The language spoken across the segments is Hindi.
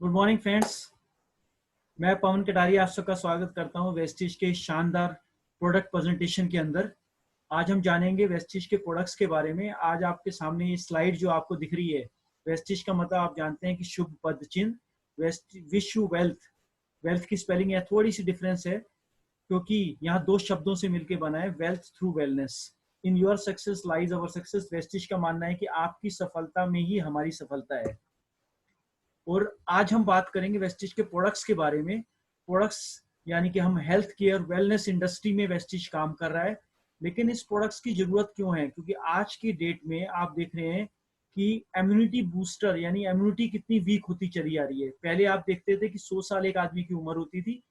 Good morning friends. मैं पवन कटारिया आप सबका स्वागत करता हूं वेस्टिज के शानदार प्रोडक्ट प्रेजेंटेशन के अंदर। आज हम जानेंगे वेस्टिज के प्रोडक्ट्स के बारे में। आज आपके सामने ये स्लाइड जो आपको दिख रही है, वेस्टिज का मतलब आप जानते हैं कि शुभ पद चिन्ह। वेस्ट विश्व वेल्थ, वेल्थ की स्पेलिंग है थोड़ी सी डिफरेंस है क्योंकि यहाँ दो शब्दों से मिलकर बना है, wealth through wellness. In your success lies our success. Vestige का मानना है कि आपकी सफलता में ही हमारी सफलता है। और आज हम बात करेंगे वेस्टिज के प्रोडक्ट्स के बारे में। प्रोडक्ट्स यानी कि हम हेल्थ केयर वेलनेस इंडस्ट्री में वेस्टिज काम कर रहा है। लेकिन इस प्रोडक्ट्स की जरूरत क्यों है? क्योंकि आज की डेट में आप देख रहे हैं कि इम्यूनिटी बूस्टर यानी इम्यूनिटी कितनी वीक होती चली आ रही है। पहले आप देखते थे कि 100 साल एक आदमी की उम्र होती थी,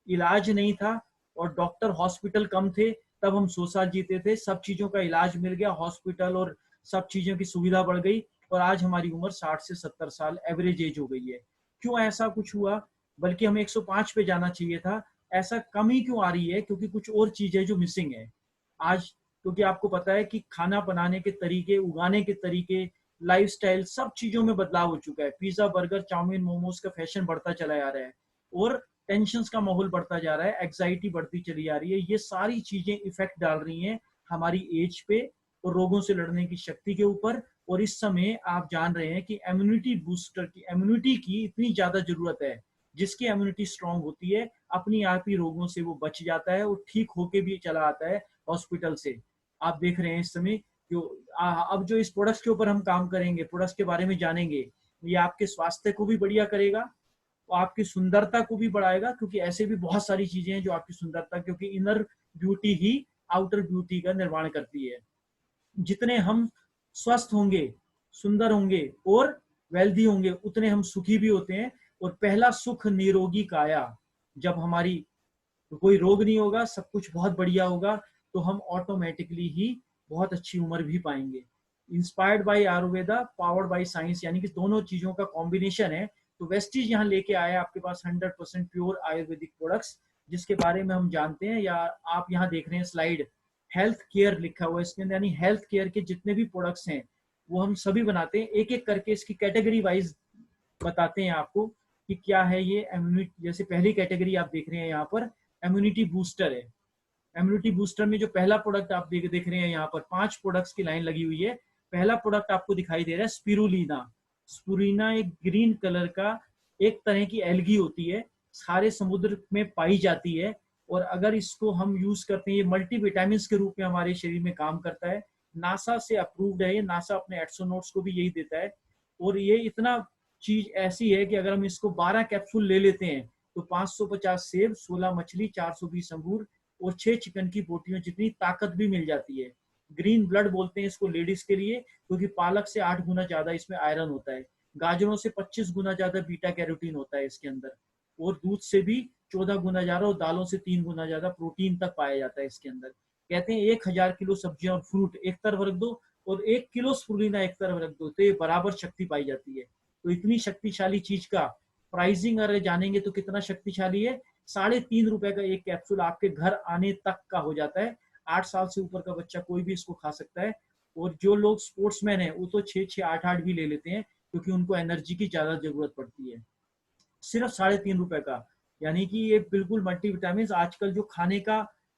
इलाज नहीं था और डॉक्टर हॉस्पिटल कम थे, तब हम 100 साल जीते थे। सब चीजों का इलाज मिल गया, हॉस्पिटल और सब चीजों की सुविधा बढ़ गई और आज हमारी उम्र 60 से 70 साल एवरेज एज हो गई है। क्यों ऐसा कुछ हुआ? बल्कि हमें 105 पे जाना चाहिए था। ऐसा कम ही क्यों आ रही है? क्योंकि कुछ और चीजें जो मिसिंग है आज। क्योंकि आपको पता है कि खाना बनाने के तरीके, उगाने के तरीके, लाइफस्टाइल, सब चीजों में बदलाव हो चुका है। पिज्जा, बर्गर, चाउमीन, मोमोज का फैशन बढ़ता चला जा रहा है और टेंशन का माहौल बढ़ता जा रहा है, एग्जाइटी बढ़ती चली जा रही है। ये सारी चीजें इफेक्ट डाल रही हैं हमारी एज पे और रोगों से लड़ने की शक्ति के ऊपर। और इस समय आप जान रहे हैं कि इम्यूनिटी बूस्टर की, इम्यूनिटी की इतनी ज्यादा जरूरत है। जिसकी इम्यूनिटी स्ट्रांग होती है, अपनी आप ही रोगों से वो बच जाता है और ठीक होके भी चला आता है हॉस्पिटल से। आप देख रहे हैं इस समय जो अब जो इस प्रोडक्ट्स के ऊपर हम काम करेंगे, प्रोडक्ट्स के बारे में जानेंगे, ये आपके स्वास्थ्य को भी बढ़िया करेगा, आपकी सुंदरता को भी बढ़ाएगा। क्योंकि ऐसे भी बहुत सारी चीजें हैं जो आपकी सुंदरता, क्योंकि इनर ब्यूटी ही आउटर ब्यूटी का निर्माण करती है। जितने हम स्वस्थ होंगे, सुंदर होंगे और वेल्दी होंगे, उतने हम सुखी भी होते हैं। और पहला सुख निरोगी काया। जब हमारी कोई रोग नहीं होगा, सब कुछ बहुत बढ़िया होगा, तो हम ऑटोमेटिकली ही बहुत अच्छी उम्र भी पाएंगे। Inspired by Ayurveda, powered by science, यानी कि दोनों चीजों का कॉम्बिनेशन है। तो वेस्टीज यहाँ लेके आया आपके पास 100% प्योर आयुर्वेदिक प्रोडक्ट्स, जिसके बारे में हम जानते हैं। या आप यहाँ देख रहे हैं स्लाइड, हेल्थ केयर लिखा हुआ है इसके अंदर, यानी हेल्थ केयर के जितने भी प्रोडक्ट्स हैं वो हम सभी बनाते हैं। एक एक करके इसकी कैटेगरी वाइज बताते हैं आपको कि क्या है ये इम्यूनिटी। जैसे पहली कैटेगरी आप देख रहे हैं यहाँ पर, इम्यूनिटी बूस्टर है। इम्यूनिटी बूस्टर में जो पहला प्रोडक्ट आप देख रहे हैं, यहाँ पर 5 प्रोडक्ट्स की लाइन लगी हुई है। पहला प्रोडक्ट आपको दिखाई दे रहा है स्पिरुलिना। स्पुरिना एक ग्रीन कलर का एक तरह की एल्गी होती है, सारे समुद्र में पाई जाती है। और अगर इसको हम यूज करते हैं, ये मल्टी विटामिन के रूप में हमारे शरीर में काम करता है। नासा से अप्रूव्ड है ये, नासा अपने एस्ट्रोनॉट्स को भी यही देता है। और ये इतना चीज ऐसी है कि अगर हम इसको 12 कैप्सूल ले लेते हैं तो 550 सेब, 16 मछली, 420 अंगूर और 6 चिकन की बोटियों जितनी ताकत भी मिल जाती है। ग्रीन ब्लड बोलते हैं इसको लेडीज के लिए, क्योंकि पालक से 8 गुना ज्यादा इसमें आयरन होता है, गाजरों से 25 गुना ज्यादा बीटा कैरोटीन होता है इसके अंदर, और दूध से भी 14 गुना ज्यादा और दालों से 3 गुना ज्यादा प्रोटीन तक पाया जाता है इसके अंदर। कहते हैं 1000 किलो सब्जियां और फ्रूट एक तरफ रख दो और 1 किलो स्पुलिना एक तरफ रख दो तो ये बराबर शक्ति पाई जाती है। तो इतनी शक्तिशाली चीज का प्राइसिंग अगर जानेंगे तो कितना शक्तिशाली है। ₹3.5 का एक कैप्सूल आपके घर आने तक का हो जाता है। 8 साल से ऊपर का बच्चा कोई भी इसको खा सकता है। और जो लोग स्पोर्ट्समैन है वो तो 6-6, 8-8 भी ले लेते हैं, क्योंकि उनको एनर्जी की ज्यादा जरूरत पड़ती है। सिर्फ ₹3.5 का, यानी कि ये बिल्कुल मल्टीविटामिन, आजकल जो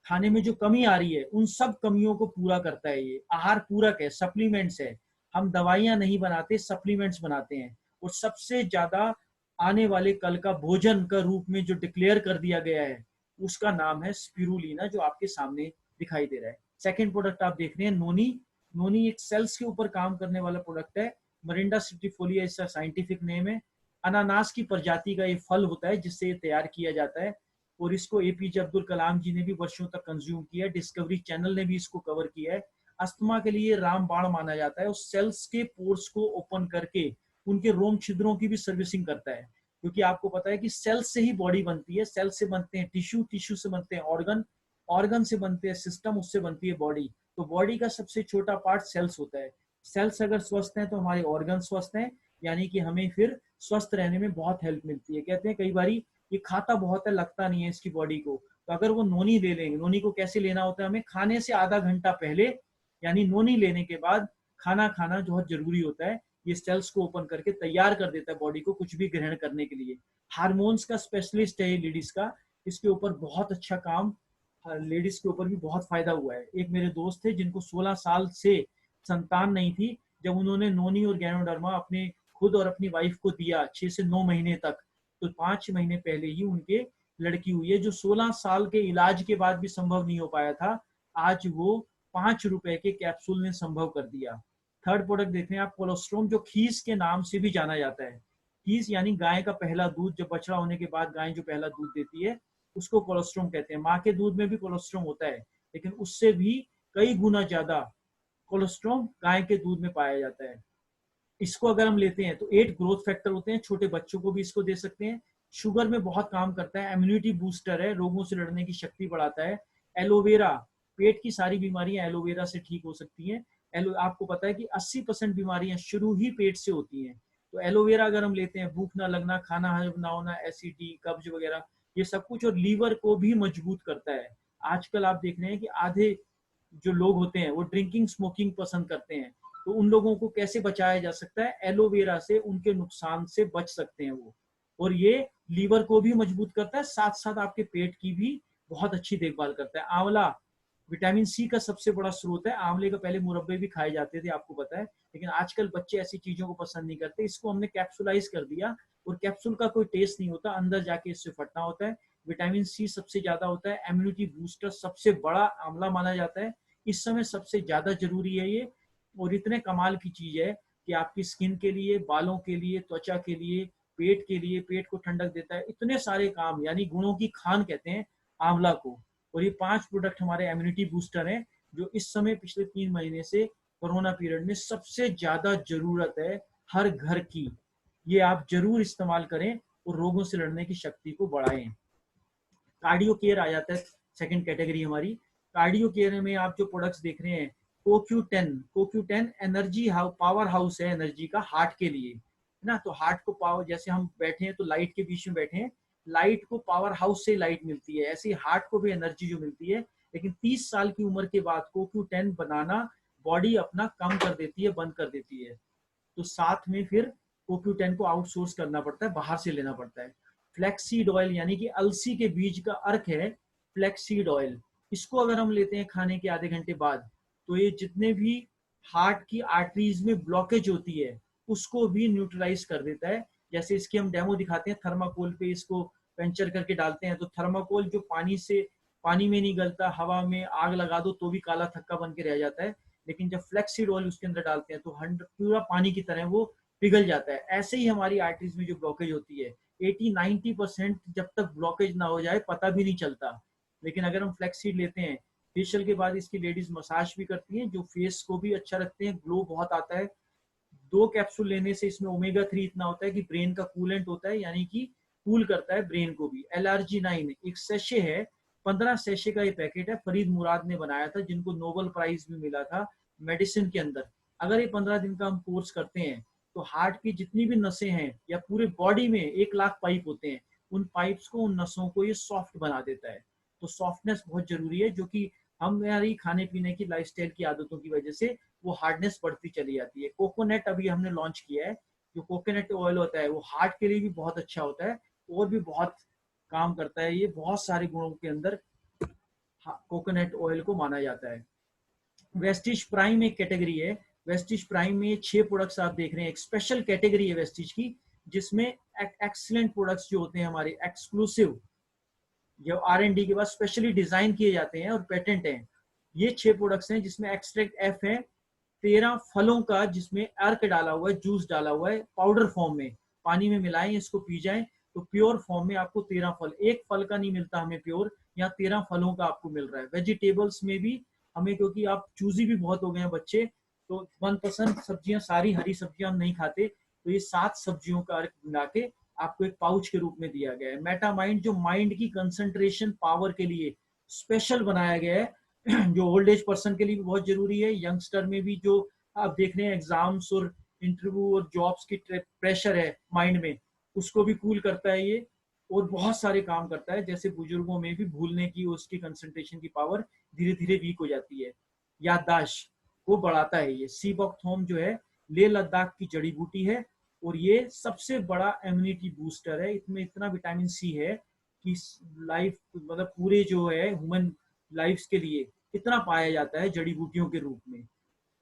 खाने में जो कमी आ रही है उन सब कमियों को पूरा करता है। ये आहार पूरक है, सप्लीमेंट्स है। हम दवाइयां नहीं बनाते, सप्लीमेंट्स बनाते हैं। और सबसे ज्यादा आने वाले कल का भोजन का रूप में जो डिक्लेयर कर दिया गया है, उसका नाम है स्पिरुलिना, जो आपके सामने दिखाई दे रहा है। सेकेंड प्रोडक्ट आप देख रहे हैं नोनी। नोनी एक सेल्स के ऊपर काम करने वाला प्रोडक्ट है। मरिंडा सिटिफोलिया इसका साइंटिफिक नेम है। अनानास की प्रजाति का ये फल होता है जिससे ये तैयार किया जाता है। और इसको एपीजे अब्दुल कलाम जी ने भी वर्षों तक कंज्यूम किया है, डिस्कवरी चैनल ने भी इसको कवर किया है। अस्थमा के लिए रामबाण माना जाता है। उस सेल्स के पोर्स को ओपन करके उनके रोम छिद्रों की भी सर्विसिंग करता है। क्योंकि आपको पता है कि सेल से ही बॉडी बनती है, सेल से बनते हैं टिश्यू, टिश्यू से बनते हैं ऑर्गन, ऑर्गन से बनते हैं सिस्टम, उससे बनती है बॉडी। तो बॉडी का सबसे छोटा पार्ट सेल्स होता है। सेल्स अगर स्वस्थ हैं तो हमारे ऑर्गन स्वस्थ हैं, यानी कि हमें फिर स्वस्थ रहने में बहुत हेल्प मिलती है। कहते हैं कई बारी ये खाता बहुत है, लगता नहीं है इसकी बॉडी को, तो अगर वो नोनी ले लेंगे, नोनी को कैसे लेना होता है, हमें खाने से आधा घंटा पहले यानी नोनी लेने के बाद खाना खाना बहुत जरूरी होता है। ये सेल्स को ओपन करके तैयार कर देता है बॉडी को कुछ भी ग्रहण करने के लिए। हार्मोन्स का स्पेशलिस्ट है ये लेडीज का, इसके ऊपर बहुत अच्छा काम, लेडीज के ऊपर भी बहुत फायदा हुआ है। एक मेरे दोस्त थे जिनको 16 साल से संतान नहीं थी, जब उन्होंने नोनी और गैनोडर्मा अपने खुद और अपनी वाइफ को दिया 6 से 9 महीने तक, तो 5 महीने पहले ही उनके लड़की हुई है, जो 16 साल के इलाज के बाद भी संभव नहीं हो पाया था, आज वो 5 रुपए के कैप्सूल ने संभव कर दिया। थर्ड प्रोडक्ट देख रहे हैं आप, कोलोस्ट्रोम, जो खीस के नाम से भी जाना जाता है। खीस यानी गाय का पहला दूध, जब बछड़ा होने के बाद गाय जो पहला दूध देती है उसको कोलोस्ट्रोम कहते हैं। माँ के दूध में भी कोलोस्ट्रोम होता है, लेकिन उससे भी कई गुना ज्यादा कोलेस्ट्रॉल गाय के दूध में पाया जाता है। इसको अगर हम लेते हैं तो 8 ग्रोथ फैक्टर होते हैं, छोटे बच्चों को भी इसको दे सकते हैं। शुगर में बहुत काम करता है, इम्यूनिटी बूस्टर है, रोगों से लड़ने की शक्ति बढ़ाता है। एलोवेरा, पेट की सारी बीमारियां एलोवेरा से ठीक हो सकती हैं। आपको पता है कि 80% बीमारियां शुरू ही पेट से होती हैं। तो एलोवेरा अगर हम लेते हैं, भूख ना लगना, खाना हजम ना होना, एसिडिटी, कब्ज वगैरह, ये सब कुछ, और लीवर को भी मजबूत करता है। आजकल आप देख रहे हैं कि आधे जो लोग होते हैं वो ड्रिंकिंग स्मोकिंग पसंद करते हैं, तो उन लोगों को कैसे बचाया जा सकता है? एलोवेरा से उनके नुकसान से बच सकते हैं वो। और ये लीवर को भी मजबूत करता है, साथ साथ आपके पेट की भी बहुत अच्छी देखभाल करता है। आंवला विटामिन सी का सबसे बड़ा स्रोत है। आंवले का पहले मुरब्बे भी खाए जाते थे, आपको पता है, लेकिन आजकल बच्चे ऐसी चीजों को पसंद नहीं करते। इसको हमने कैप्सुलाइज कर दिया, और कैप्सूल का कोई टेस्ट नहीं होता, अंदर जाके इससे फटना होता है। विटामिन सी सबसे ज्यादा होता है, इम्यूनिटी बूस्टर सबसे बड़ा आंवला माना जाता है। इस समय सबसे ज्यादा जरूरी है ये, और इतने कमाल की चीज है कि आपकी स्किन के लिए, बालों के लिए, त्वचा के लिए, पेट के लिए, पेट को ठंडक देता है, इतने सारे काम, यानी गुणों की खान कहते हैं आंवला को। और ये 5 प्रोडक्ट हमारे इम्यूनिटी बूस्टर हैं, जो इस समय पिछले 3 महीने से कोरोना पीरियड में सबसे ज्यादा जरूरत है हर घर की। ये आप जरूर इस्तेमाल करें और रोगों से लड़ने की शक्ति को बढ़ाएं। कार्डियो केयर आ जाता है सेकंड कैटेगरी हमारी। कार्डियो केयर में आप जो प्रोडक्ट्स देख रहे हैं, CoQ10 एनर्जी पावर हाउस है एनर्जी का, हार्ट के लिए, है ना। तो हार्ट को पावर, जैसे हम बैठे हैं तो लाइट के बीच में बैठे हैं, लाइट को पावर हाउस से लाइट मिलती है, ऐसे ही हार्ट को भी एनर्जी जो मिलती है। लेकिन 30 साल की उम्र के बाद CoQ10 बनाना बॉडी अपना कम कर देती है, बंद कर देती है। तो साथ में फिर CoQ10 को आउटसोर्स करना पड़ता है, बाहर से लेना पड़ता है। फ्लैक्सीड ऑयल, यानी कि अलसी के बीज का अर्क है फ्लैक्सीड ऑयल, इसको अगर हम लेते हैं खाने के आधे घंटे बाद, तो ये जितने भी हार्ट की आर्टरीज में ब्लॉकेज होती है उसको भी न्यूट्रलाइज कर देता है। जैसे इसकी हम डेमो दिखाते हैं, थर्माकोल पे इसको पंचर करके डालते हैं, तो थर्माकोल जो पानी में नहीं गलता, हवा में आग लगा दो तो भी काला थक्का बन के रह जाता है, लेकिन जब फ्लैक्सीड ऑयल उसके अंदर डालते हैं तो 100 पूरा पानी की तरह वो पिघल जाता है। ऐसे ही हमारी आर्टरीज में जो ब्लॉकेज होती है, 80-90% जब तक ब्लॉकेज ना हो जाए पता भी नहीं चलता। लेकिन अगर हम फ्लैक्सीड लेते हैं, फेशियल के बाद इसकी लेडीज मसाज भी करती हैं, जो फेस को भी अच्छा रखते हैं, ग्लो बहुत आता है। 2 कैप्सूल लेने से इसमें ओमेगा 3 इतना होता है कि ब्रेन का कूलेंट होता है, यानी कि कूल करता है ब्रेन को भी। LRG9 एक सेशे है, 15 सेशे का ये पैकेट है, फरीद मुराद ने बनाया था, जिनको नोबेल प्राइज भी मिला था मेडिसिन के अंदर। अगर ये 15 दिन का हम कोर्स करते हैं तो हार्ट की जितनी भी नसें हैं, या पूरे बॉडी में 1 लाख पाइप होते हैं, उन पाइप्स को, उन नसों को ये सॉफ्ट बना देता है। तो सॉफ्टनेस बहुत जरूरी है, जो कि हमारी खाने पीने की, लाइफस्टाइल की आदतों की वजह से वो हार्डनेस बढ़ती चली जाती है। कोकोनट अभी हमने लॉन्च किया है, जो कोकोनट ऑयल होता है वो हार्ट के लिए भी बहुत अच्छा होता है, और भी बहुत काम करता है। ये बहुत सारे गुणों के अंदर कोकोनट ऑयल को माना जाता है। वेस्टिज प्राइम एक कैटेगरी है, वेस्टिज प्राइम में 6 प्रोडक्ट्स आप देख रहे हैं, एक स्पेशल कैटेगरी है वेस्टिज की, जिसमें एक्सीलेंट प्रोडक्ट्स जो होते हैं हमारे एक्सक्लूसिव, जो R&D के बाद स्पेशली डिजाइन किए जाते हैं और पेटेंट हैं। ये 6 प्रोडक्ट्स हैं, जिसमें एक्सट्रैक्ट एफ है, 13 फलों का, जिसमें अर्क डाला हुआ है, जूस डाला हुआ है पाउडर फॉर्म में, पानी में मिलाएं, इसको पी जाएं तो प्योर फॉर्म में आपको 13 फल, एक फल का नहीं मिलता हमें प्योर, यहाँ 13 फलों का आपको मिल रहा है। वेजिटेबल्स में भी हमें, क्योंकि आप चूजी भी बहुत हो गए हैं बच्चे, तो मनपसंद सब्जियां, सारी हरी सब्जियां हम नहीं खाते, तो ये 7 सब्जियों का अर्क मिला के आपको एक पाउच के रूप में दिया गया है। मेटामाइंड, जो माइंड की कंसंट्रेशन पावर के लिए स्पेशल बनाया गया है, जो ओल्ड एज पर्सन के लिए भी बहुत जरूरी है, यंगस्टर में भी, जो आप देख रहे हैं एग्जाम्स और इंटरव्यू और जॉब्स की प्रेशर है माइंड में, उसको भी कूल करता है ये, और बहुत सारे काम करता है। जैसे बुजुर्गों में भी भूलने की, उसकी कंसंट्रेशन की पावर धीरे धीरे वीक हो जाती है, याददाश्त को बढ़ाता है ये। सीबॉक्थोम जो है, लेह लद्दाख की जड़ी बूटी है और ये सबसे बड़ा इम्यूनिटी बूस्टर है। इसमें इतना विटामिन सी है कि लाइफ मतलब पूरे जो है ह्यूमन लाइफ के लिए इतना पाया जाता है जड़ी बूटियों के रूप में।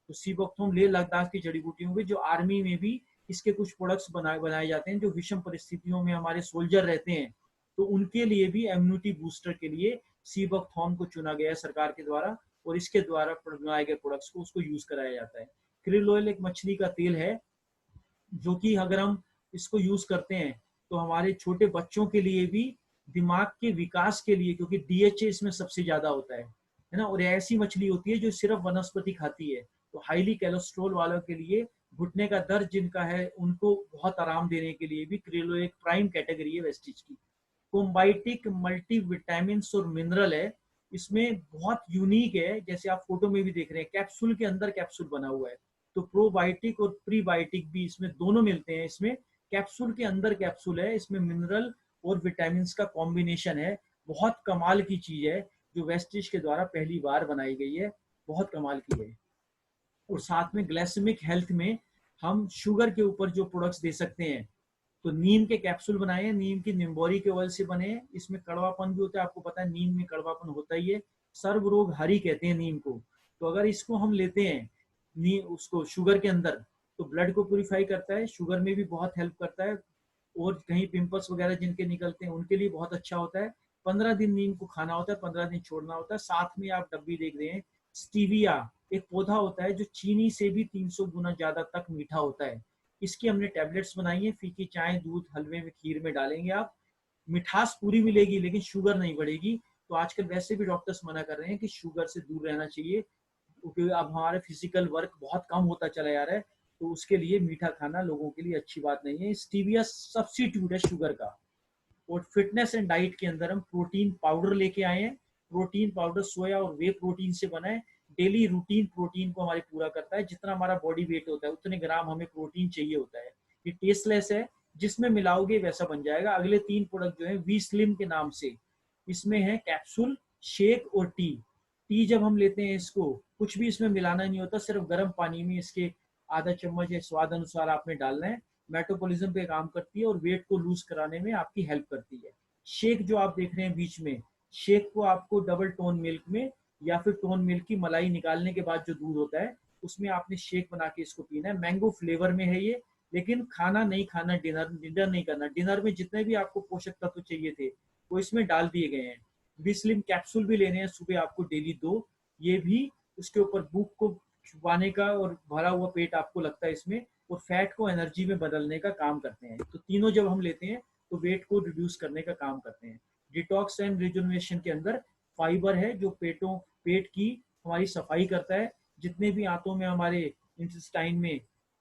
तो सीबोक्थोम लेह लद्दाख की जड़ी बूटियों में जो आर्मी में भी इसके कुछ प्रोडक्ट्स बनाए जाते हैं जो विषम परिस्थितियों में हमारे सोल्जर रहते हैं, तो उनके लिए भी इम्यूनिटी बूस्टर के लिए सीबोक्थोम को चुना गया है सरकार के द्वारा और इसके द्वारा बनाए गए प्रोडक्ट्स को उसको यूज कराया जाता है। क्रिल ऑयल एक मछली का तेल है जो कि अगर हम इसको यूज करते हैं तो हमारे छोटे बच्चों के लिए भी दिमाग के विकास के लिए, क्योंकि डीएचए इसमें सबसे ज्यादा होता है ना, और ऐसी मछली होती है जो सिर्फ वनस्पति खाती है। तो हाईली कोलेस्ट्रॉल वालों के लिए, घुटने का दर्द जिनका है उनको बहुत आराम देने के लिए भी क्रिलो एक प्राइम कैटेगरी है वेस्टिज की। कोम्बाइटिक मल्टी विटामिन और मिनरल है, इसमें बहुत यूनिक है, जैसे आप फोटो में भी देख रहे हैं कैप्सूल के अंदर कैप्सूल बना हुआ है। तो प्रोबायोटिक और प्रीबायोटिक भी इसमें दोनों मिलते हैं। इसमें कैप्सूल के अंदर कैप्सूल है, इसमें मिनरल और विटामिन का कॉम्बिनेशन है। बहुत कमाल की चीज है जो वेस्टिज के द्वारा पहली बार बनाई गई है, बहुत कमाल की है। और साथ में ग्लाइसेमिक हेल्थ में हम शुगर के ऊपर जो प्रोडक्ट्स दे सकते हैं, तो नीम के कैप्सूल बनाए हैं, नीम की निम्बोरी के ऑयल से बने हैं। इसमें कड़वापन भी होता है, आपको पता है नीम में कड़वापन होता ही है। सर्व रोग हरी कहते हैं नीम को। तो अगर इसको हम लेते हैं नीम उसको शुगर के अंदर, तो ब्लड को प्यूरिफाई करता है, शुगर में भी बहुत हेल्प करता है, और कहीं पिंपल्स वगैरह जिनके निकलते हैं उनके लिए बहुत अच्छा होता है। 15 दिन नीम को खाना होता है, 15 दिन छोड़ना होता है। साथ में आप डब्बी देख रहे हैं, स्टीविया एक पौधा होता है जो चीनी से भी 300 गुना ज्यादा तक मीठा होता है। इसकी हमने टैबलेट्स बनाई है, फीकी चाय दूध हलवे में खीर में डालेंगे आप, मिठास पूरी मिलेगी लेकिन शुगर नहीं बढ़ेगी। तो आजकल वैसे भी डॉक्टर्स मना कर रहे हैं कि शुगर से दूर रहना चाहिए, क्योंकि अब हमारे फिजिकल वर्क बहुत कम होता चला जा रहा है, तो उसके लिए मीठा खाना लोगों के लिए अच्छी बात नहीं है। स्टीविया सब्सिट्यूट है शुगर का। और फिटनेस एंड डाइट के अंदर हम प्रोटीन पाउडर लेके आए हैं। प्रोटीन पाउडर सोया और वे प्रोटीन से बना है। डेली रूटीन प्रोटीन को हमारे पूरा करता है, जितना हमारा बॉडी वेट होता है उतने ग्राम हमें प्रोटीन चाहिए होता है। ये टेस्टलेस है, जिसमें मिलाओगे वैसा बन जाएगा। अगले 3 प्रोडक्ट जो है वी स्लिम के नाम से, इसमें है कैप्सूल, शेक और टी। टी जब हम लेते हैं इसको कुछ भी इसमें मिलाना नहीं होता, सिर्फ गर्म पानी में इसके आधा चम्मच या स्वाद अनुसार आपने डालना है। मेटाबॉलिज्म पे काम करती है और वेट को लूज कराने में आपकी हेल्प करती है। शेक जो आप देख रहे हैं बीच में, शेक को आपको डबल टोन मिल्क में या फिर टोन मिल्क की मलाई निकालने के बाद जो दूध होता है उसमें आपने शेक बना के इसको पीना है। मैंगो फ्लेवर में है ये, लेकिन खाना नहीं खाना, डिनर नहीं करना। डिनर में जितने भी आपको पोषक तत्व चाहिए थे वो इसमें डाल दिए गए हैं। बिस्लिम कैप्सूल भी लेने हैं सुबह आपको डेली 2, ये भी उसके ऊपर भूख को छुपाने का और भरा हुआ पेट आपको लगता है इसमें, और फैट को एनर्जी में बदलने का काम करते हैं। तो तीनों जब हम लेते हैं तो वेट को रिड्यूस करने का काम करते हैं। डिटॉक्स एंड रिजुनवेशन के अंदर फाइबर है जो पेट की हमारी सफाई करता है। जितने भी आंतों में हमारे इंटेस्टाइन में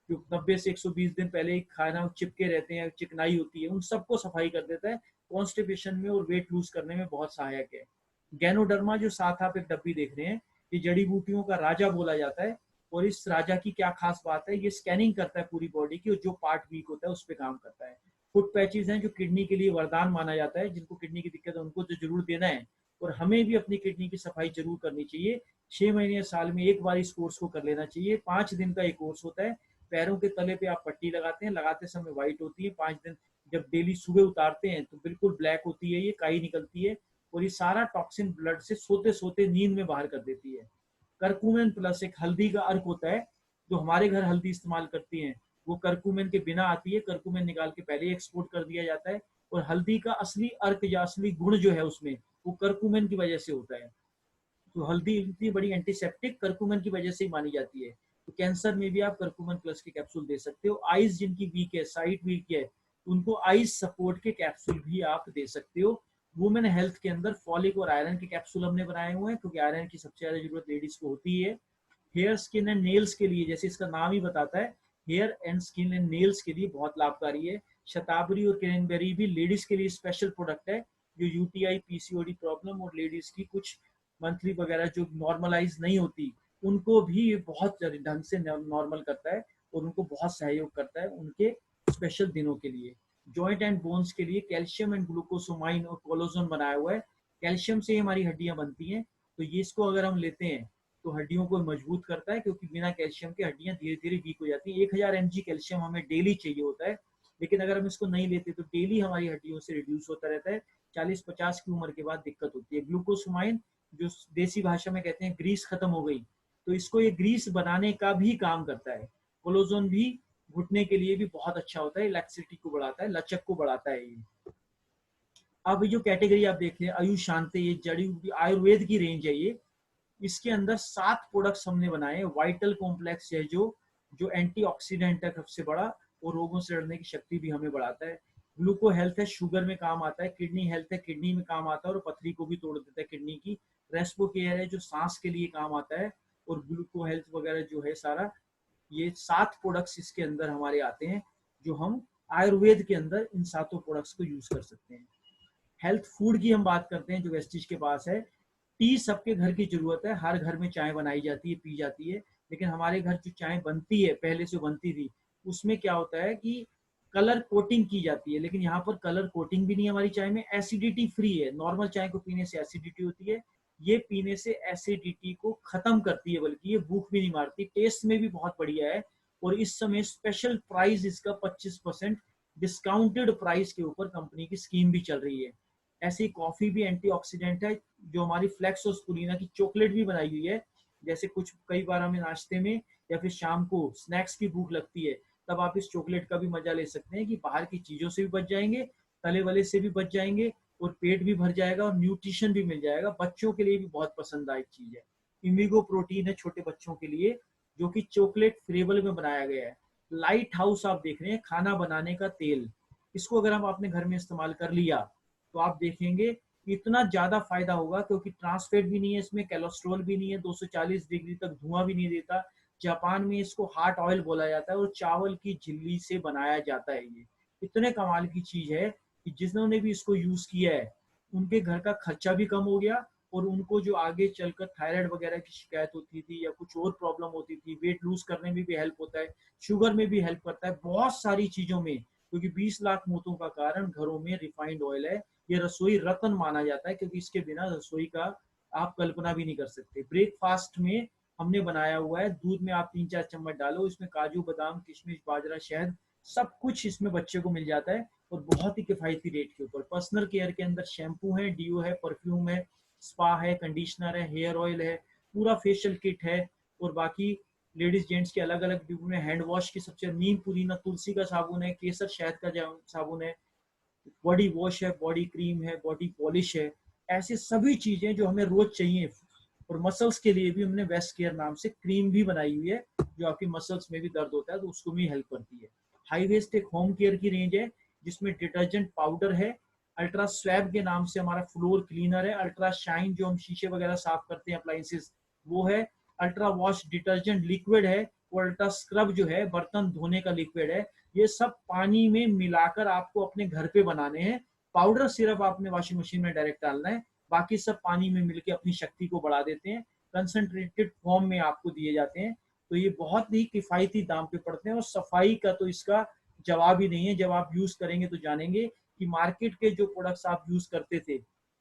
जो 90 से 120 दिन पहले खाना चिपके रहते हैं, चिकनाई होती है, उन सबको सफाई कर देता है। कॉन्स्टिपेशन में और वेट लूज करने में बहुत सहायक है। गैनोडर्मा जो साथ आप एक डब्बी देख रहे हैं, ये जड़ी बूटियों का राजा बोला जाता है। और इस राजा की क्या खास बात है, ये स्कैनिंग करता है पूरी बॉडी की, और जो पार्ट वीक होता है उस पर काम करता है। फुट पैचेस हैं जो किडनी के लिए वरदान माना जाता है, जिनको किडनी की दिक्कत है उनको तो जरूर देना है। और हमें भी अपनी किडनी की सफाई जरूर करनी चाहिए। 6 महीने या साल में एक बार इस कोर्स को कर लेना चाहिए। 5 दिन का ये कोर्स होता है। पैरों के तले पे आप पट्टी लगाते हैं, लगाते समय व्हाइट होती है। 5 दिन जब डेली सुबह उतारते हैं तो बिल्कुल ब्लैक होती है, ये काई निकलती है, और ये सारा टॉक्सिन ब्लड से सोते सोते नींद में बाहर कर देती है। करकुमेन प्लस एक हल्दी का अर्क होता है, जो हमारे घर हल्दी इस्तेमाल करती हैं वो करकुमेन के बिना आती है। करकुमेन निकाल के पहले एक्सपोर्ट कर दिया जाता है, और हल्दी का असली अर्क या असली गुण जो है उसमें वो करकुमेन की वजह से होता है। तो हल्दी इतनी बड़ी एंटीसेप्टिक करकुमेन की वजह से ही मानी जाती है। तो कैंसर में भी आप करकुमेन प्लस के कैप्सूल दे सकते हो। आइज जिनकी वीक है, साइट वीक है, उनको आइज सपोर्ट के कैप्सूल भी आप दे सकते हो। वुमेन हेल्थ के अंदर फॉलिक और आयरन के कैप्सूल हमने बनाए हुए हैं, क्योंकि आयरन की सबसे ज्यादा जरूरत लेडीज को होती है। हेयर स्किन एंड नेल्स के लिए, जैसे इसका नाम ही बताता है, hair and skin and nails के लिए बहुत लाभकारी है। शताबरी और क्रेनबेरी भी लेडीज के लिए स्पेशल प्रोडक्ट है, जो यूटीआई पीसीओडी प्रॉब्लम और लेडीज की कुछ मंथली वगैरह जो नॉर्मलाइज नहीं होती, उनको भी ये बहुत ढंग से नॉर्मल करता है और उनको बहुत सहयोग करता है उनके स्पेशल दिनों के लिए। जॉइंट एंड बोन्स के लिए कैल्शियम एंड ग्लूकोसोमाइन और कोलोजन बनाया हुआ है। कैल्शियम से हमारी हड्डियां बनती हैं, तो ये इसको अगर हम लेते हैं तो हड्डियों को मजबूत करता है, क्योंकि बिना कैल्शियम के हड्डियां धीरे धीरे वीक हो जाती हैं। 1000 mg कैल्शियम हमें डेली चाहिए होता है, लेकिन अगर हम इसको नहीं लेते तो डेली हमारी हड्डियों से रिड्यूस होता रहता है। 40-50 की उम्र के बाद दिक्कत होती है। ग्लूकोसामाइन, जो देसी भाषा में कहते हैं ग्रीस खत्म हो गई, तो इसको ये ग्रीस बनाने का भी काम करता है। कोलोजोन भी घुटने के लिए भी बहुत अच्छा होता है, इलेक्ट्रिसिटी को बढ़ाता है, लचक को बढ़ाता है ये। अब जो कैटेगरी आप देख रहे हैं आयुष शांति, ये जड़ी बूटी आयुर्वेद की रेंज है ये। इसके अंदर 7 प्रोडक्ट्स हमने बनाए हैं। वाइटल कॉम्प्लेक्स है जो जो एंटीऑक्सीडेंट है सबसे बड़ा, और रोगों से लड़ने की शक्ति भी हमें बढ़ाता है। ग्लूको हेल्थ है, शुगर में काम आता है। किडनी हेल्थ है, किडनी में काम आता है और पथरी को भी तोड़ देता है किडनी की। रेस्पो केयर है जो सांस के लिए काम आता है। और ग्लूको हेल्थ वगैरह जो है सारा, ये 7 प्रोडक्ट्स इसके अंदर हमारे आते हैं, जो हम आयुर्वेद के अंदर इन 7 प्रोडक्ट्स को यूज कर सकते हैं। हेल्थ फूड की हम बात करते हैं जो वेस्टिज के पास है। टी सबके घर की जरूरत है, हर घर में चाय बनाई जाती है, पी जाती है। लेकिन हमारे घर जो चाय बनती है, पहले से बनती थी, उसमें क्या होता है कि कलर कोटिंग की जाती है। लेकिन यहाँ पर कलर कोटिंग भी नहीं है हमारी चाय में, एसिडिटी फ्री है। नॉर्मल चाय को पीने से एसिडिटी होती है, ये पीने से एसिडिटी को खत्म करती है, बल्कि ये भूख भी नहीं मारती, टेस्ट में भी बहुत बढ़िया है। और इस समय स्पेशल प्राइस इसका 25% डिस्काउंटेड प्राइस के ऊपर कंपनी की स्कीम भी चल रही है। ऐसी कॉफी भी एंटीऑक्सीडेंट है। जो हमारी फ्लेक्सोस्पुलिना की चॉकलेट भी बनाई हुई है, जैसे कुछ कई बार हमें नाश्ते में या फिर शाम को स्नैक्स की भूख लगती है, तब आप इस चॉकलेट का भी मजा ले सकते हैं कि बाहर की चीजों से भी बच जाएंगे, तले वाले से भी बच जाएंगे, और पेट भी भर जाएगा और न्यूट्रिशन भी मिल जाएगा। बच्चों के लिए भी बहुत पसंददायक चीज है। इमिगो प्रोटीन है छोटे बच्चों के लिए, जो कि चॉकलेट फ्लेवर में बनाया गया है। लाइट हाउस आप देख रहे हैं, खाना बनाने का तेल, इसको अगर हम अपने घर में इस्तेमाल कर लिया तो आप देखेंगे इतना ज्यादा फायदा होगा, क्योंकि ट्रांसफेट भी नहीं है इसमें, कोलेस्ट्रॉल भी नहीं है, 240 डिग्री तक धुआं भी नहीं देता। जापान में इसको हार्ट ऑयल बोला जाता है और चावल की झिल्ली से बनाया जाता है। ये इतने कमाल की चीज है कि जिन्होंने भी इसको यूज किया है, उनके घर का खर्चा भी कम हो गया, और उनको जो आगे चलकर थायराइड वगैरह की शिकायत होती थी या कुछ और प्रॉब्लम होती थी, वेट लूज करने में भी हेल्प होता है, शुगर में भी हेल्प करता है, बहुत सारी चीजों में। क्योंकि 20 लाख मौतों का कारण घरों में रिफाइंड ऑयल है। ये रसोई रत्न माना जाता है, क्योंकि इसके बिना रसोई का आप कल्पना भी नहीं कर सकते। ब्रेकफास्ट में हमने बनाया हुआ है, दूध में आप 3-4 चम्मच डालो, इसमें काजू बादाम किशमिश बाजरा शहद सब कुछ इसमें बच्चे को मिल जाता है, और बहुत ही किफायती रेट के ऊपर। पर्सनल केयर के अंदर शैम्पू है, डीओ है, परफ्यूम है, स्पा है, कंडीशनर है, हेयर ऑयल है, पूरा फेशियल किट है। और बाकी लेडीज जेंट्स के अलग अलग डिब्बों में हैंड वॉश की सबसे नीम पुदीना तुलसी का साबुन है, केसर शहद का साबुन है, बॉडी वॉश है, बॉडी क्रीम है, बॉडी पॉलिश है। ऐसे सभी चीजें जो हमें रोज चाहिए। और मसल्स के लिए भी हमने वेस्ट केयर नाम से क्रीम भी बनाई हुई है, जो आपकी मसल्स में भी दर्द होता है तो उसको भी हेल्प करती है। हाई वेस्ट एक होम केयर की रेंज है, जिसमें डिटर्जेंट पाउडर है, अल्ट्रा स्वैब के नाम से हमारा फ्लोर क्लीनर है, अल्ट्रा शाइन जो हम शीशे वगैरह साफ करते हैं अप्लायंसेस वो है, अल्ट्रा वॉश डिटर्जेंट लिक्विड है, और अल्ट्रा स्क्रब जो है बर्तन धोने का लिक्विड है। ये सब पानी में मिलाकर आपको अपने घर पे बनाने हैं। पाउडर सिर्फ आपने वॉशिंग मशीन में डायरेक्ट डालना है, बाकी सब पानी में मिलकर अपनी शक्ति को बढ़ा देते हैं, कंसंट्रेटेड फॉर्म में आपको दिए जाते हैं। तो ये बहुत ही किफायती दाम पे पड़ते हैं, और सफाई का तो इसका जवाब ही नहीं है। जब आप यूज करेंगे तो जानेंगे कि मार्केट के जो प्रोडक्ट्स आप यूज करते थे,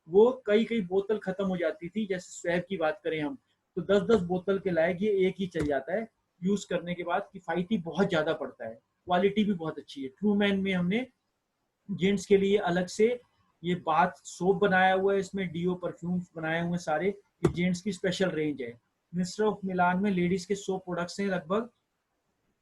वो कई कई बोतल खत्म हो जाती थी। जैसे स्वैब की बात करें हम, तो 10-10 बोतल के लायक ये एक ही चल जाता है। यूज करने के बाद किफायती बहुत ज्यादा पड़ता है, क्वालिटी भी बहुत अच्छी है। ट्रू मैन में हमने जेंट्स के लिए अलग से ये बाथ सोप बनाया हुआ है, इसमें डीओ परफ्यूम बनाए हुए सारे, ये जेंट्स की स्पेशल रेंज है। मिस्टर ऑफ मिलान में लेडीज के सोप प्रोडक्ट्स हैं लगभग,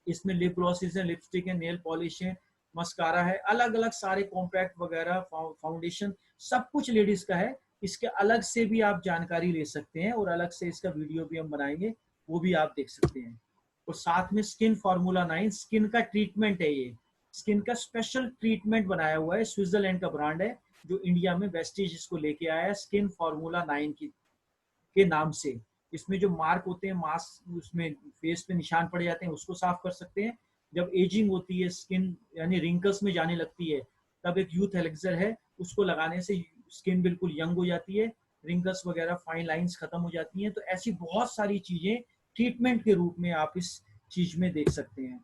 इसमें लिप ग्लॉसेस है, लिपस्टिक है, नेल पॉलिश है, मस्कारा है, अलग अलग सारे कॉम्पैक्ट वगैरह फाउंडेशन सब कुछ लेडीज का है। इसके अलग से भी आप जानकारी ले सकते हैं, और अलग से इसका वीडियो भी हम बनाएंगे, वो भी आप देख सकते हैं। और साथ में स्किन फार्मूला 9 स्किन का ट्रीटमेंट है, ये स्किन का स्पेशल ट्रीटमेंट बनाया हुआ है, स्विट्जरलैंड का ब्रांड है, जो इंडिया में वेस्टीज इसको लेके आया है, स्किन फार्मूला 9 की के नाम से। इसमें जो मार्क होते हैं, मास्क उसमें फेस पे निशान पड़ जाते हैं, उसको साफ कर सकते हैं। जब एजिंग होती है, स्किन यानी रिंकल्स में जाने लगती है, तब एक यूथ एलेक्सर है, उसको लगाने से स्किन बिल्कुल यंग हो जाती है, रिंकल्स वगैरह फाइन लाइंस खत्म हो जाती हैं। तो ऐसी बहुत सारी चीजें ट्रीटमेंट के रूप में आप इस चीज में देख सकते हैं।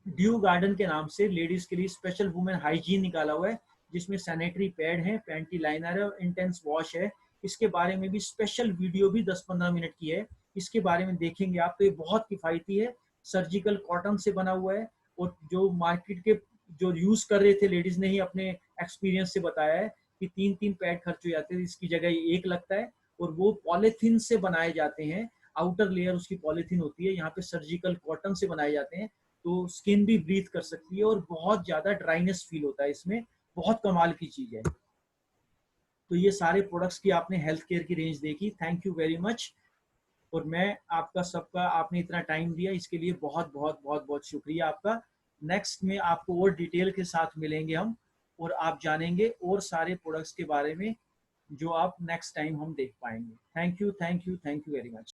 ड्यू गार्डन के नाम से लेडीज के लिए स्पेशल वुमेन हाइजीन निकाला हुआ है, जिसमें सैनिटरी पैड है, पैंटी लाइनर है और इंटेंस वॉश है। इसके बारे में भी स्पेशल वीडियो भी 10-15 मिनट की है, इसके बारे में देखेंगे आप, तो ये बहुत किफ़ायती है। सर्जिकल कॉटन से बना हुआ है, और जो मार्केट के जो यूज़ कर रहे थे लेडीज़ ने ही अपने एक्सपीरियंस से बताया है कि 3-3 पैड खर्च हो जाते हैं, इसकी जगह ये एक लगता है। और वो पॉलीथीन से बनाए जाते हैं, आउटर लेयर उसकी पॉलीथीन होती है, यहाँ पे सर्जिकल कॉटन से बनाए जाते हैं, तो स्किन भी ब्रीथ कर सकती है और बहुत ज़्यादा ड्राइनेस फील होता है इसमें। बहुत कमाल की चीज़ है। तो ये सारे प्रोडक्ट्स की आपने हेल्थ केयर की रेंज देखी, थैंक यू वेरी मच। और मैं आपका सबका, आपने इतना टाइम दिया इसके लिए बहुत बहुत बहुत बहुत शुक्रिया आपका। नेक्स्ट में आपको और डिटेल के साथ मिलेंगे हम, और आप जानेंगे और सारे प्रोडक्ट्स के बारे में जो आप नेक्स्ट टाइम हम देख पाएंगे। Thank you, thank you, thank you very much.